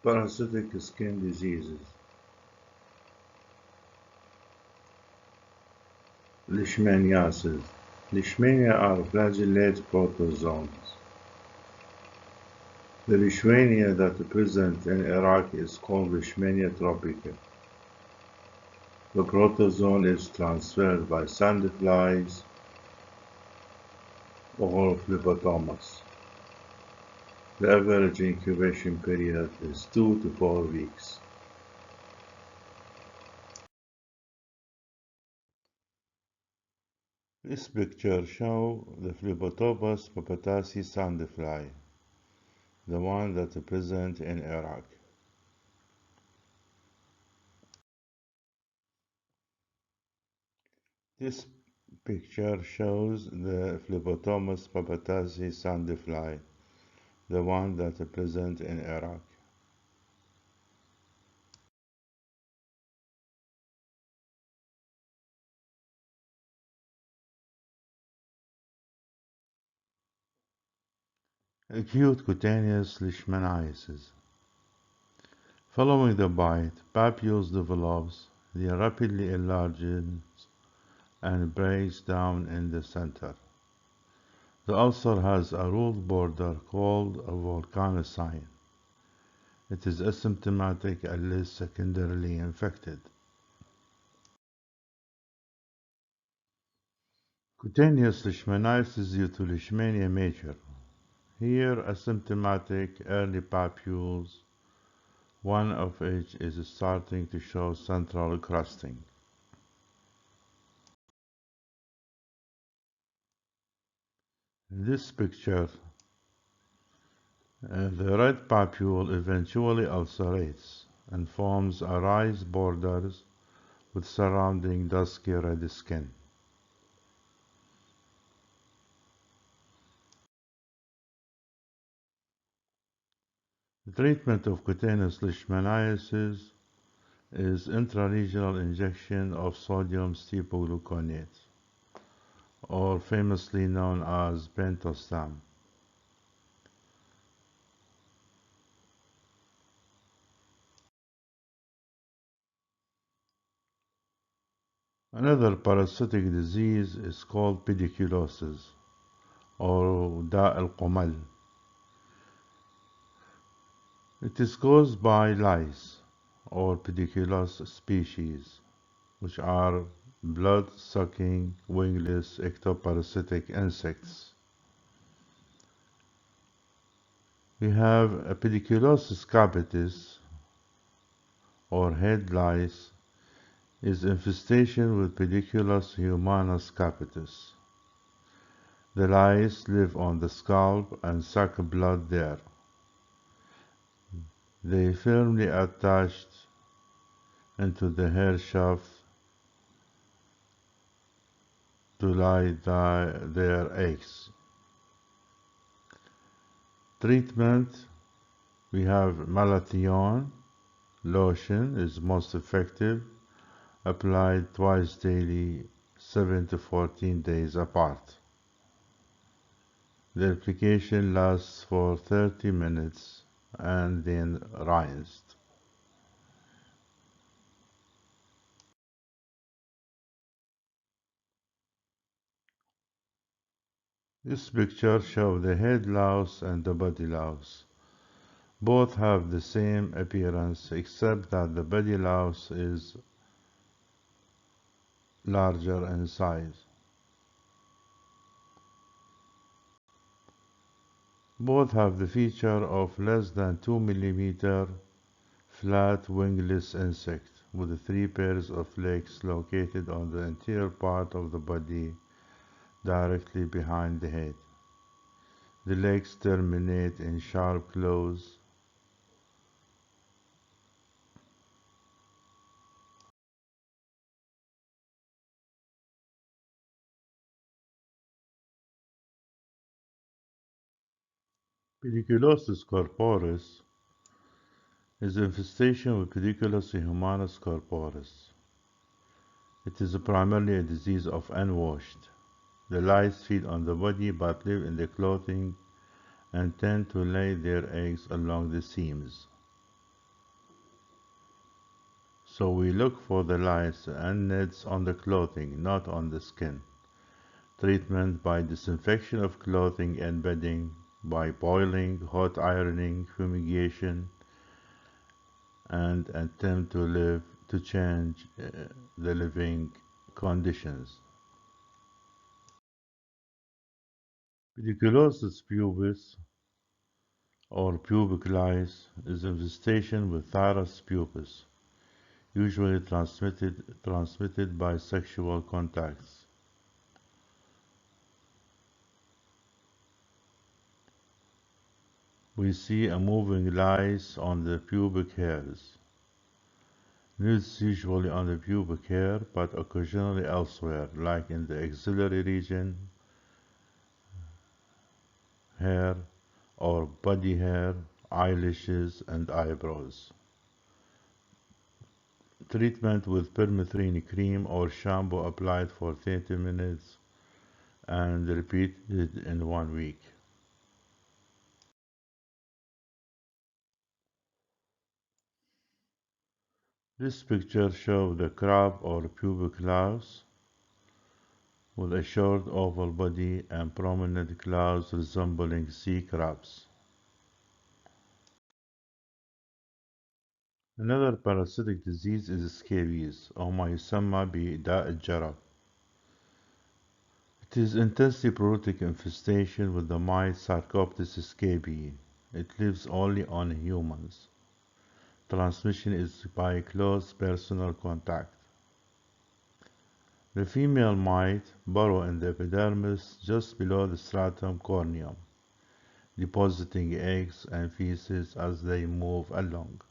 Parasitic skin diseases. Leishmaniasis. Leishmania are flagellate protozoans. The Leishmania that is present in Iraq is called Leishmania tropica. The protozoan is transferred by sandflies or phlebotomas. The average incubation period is 2 to 4 weeks. This picture shows the Phlebotomus papatasi sandfly, the one that is present in Iraq. This picture shows the Phlebotomus papatasi sandfly, the one that is present in Iraq. Acute cutaneous leishmaniasis. Following the bite, papules develops, they rapidly enlarges and breaks down in the center. The ulcer has a ruled border called a volcanicine. It is asymptomatic unless secondarily infected. Cutaneous leishmaniasis due to Leishmania major. Here asymptomatic early papules, one of which is starting to show central crusting. In this picture, the red papule eventually ulcerates and forms a raised borders with surrounding dusky red skin. The treatment of cutaneous leishmaniasis is intraregional injection of sodium stipogluconate, or famously known as pentostam. Another parasitic disease is called pediculosis, or da al-Qumal. It is caused by lice, or pediculus species, which are blood-sucking, wingless, ectoparasitic insects. We have a pediculosis capitis, or head lice, is infestation with Pediculus humanus capitis. The lice live on the scalp and suck blood there. They firmly attached into the hair shaft to lay their eggs. Treatment: we have malathion lotion is most effective, applied twice daily, 7 to 14 days apart. The application lasts for 30 minutes and then rinsed. This picture shows the head louse and the body louse. Both have the same appearance except that the body louse is larger in size. Both have the feature of less than 2 mm flat wingless insect with 3 pairs of legs located on the anterior part of the body directly behind the head. The legs terminate in sharp claws. Pediculosis corporis is infestation with Pediculus humanus corporis. It is primarily a disease of unwashed. The lice feed on the body but live in the clothing and tend to lay their eggs along the seams. So we look for the lice and nits on the clothing, not on the skin. Treatment by disinfection of clothing and bedding, by boiling, hot ironing, fumigation, and attempt to change the living conditions. Pediculosis pubis or pubic lice is infestation with Thyris pubis, usually transmitted by sexual contacts. We see a moving lice on the pubic hairs. Needs usually on the pubic hair, but occasionally elsewhere, like in the axillary region, hair, or body hair, eyelashes, and eyebrows. Treatment with permethrin cream or shampoo applied for 30 minutes and repeated in 1 week. This picture shows the crab or pubic louse with a short oval body and prominent claws resembling sea crabs. Another parasitic disease is scabies, أو ما يسمى بداء الجرب. It is intensely prolific infestation with the mite Sarcoptes scabiei. It lives only on humans. Transmission is by close personal contact. The female mite burrow in the epidermis just below the stratum corneum, depositing eggs and feces as they move along.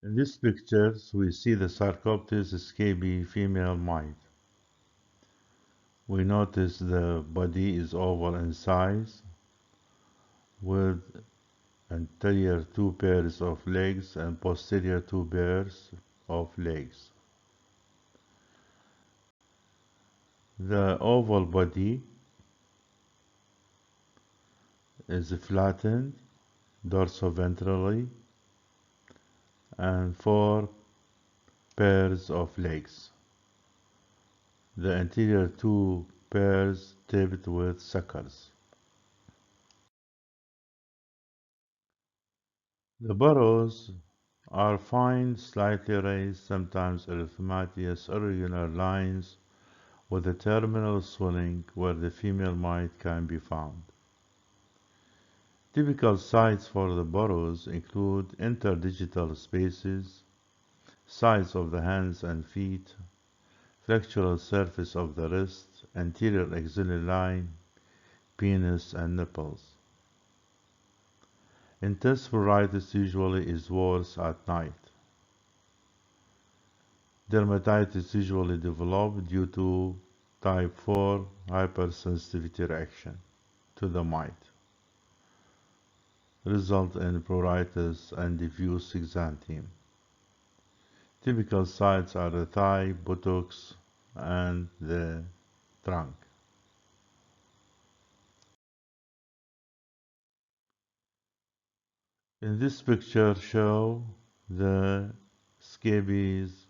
In these pictures, we see the Sarcoptes scabiei female mite. We notice the body is oval in size, with anterior two pairs of legs and posterior two pairs of legs. The oval body is flattened dorsoventrally and four pairs of legs. The anterior two pairs tipped with suckers. The burrows are fine, slightly raised, sometimes erythematous, irregular lines with a terminal swelling where the female mite can be found. Typical sites for the burrows include interdigital spaces, sides of the hands and feet, flexural surface of the wrist, anterior axillary line, penis, and nipples. Intense pruritus usually is worse at night. Dermatitis usually develop due to type 4 hypersensitivity reaction to the mite, result in pruritus and diffuse exanthem. Typical sites are the thigh, buttocks, and the trunk. In this picture show the scabies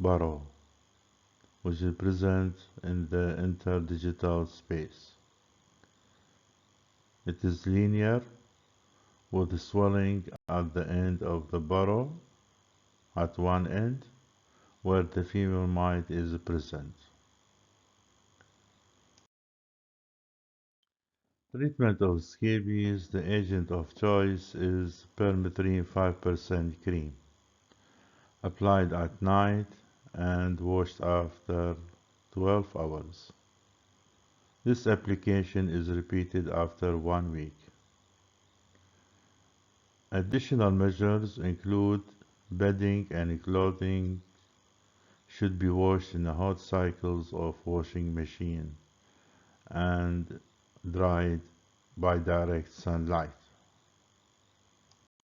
burrow, which is present in the interdigital space. It is linear with swelling at the end of the burrow at one end where the female mite is present. Treatment of scabies, the agent of choice is permethrin 5% cream, applied at night and washed after 12 hours. This application is repeated after 1 week. Additional measures include bedding and clothing should be washed in hot cycles of washing machine and dried by direct sunlight.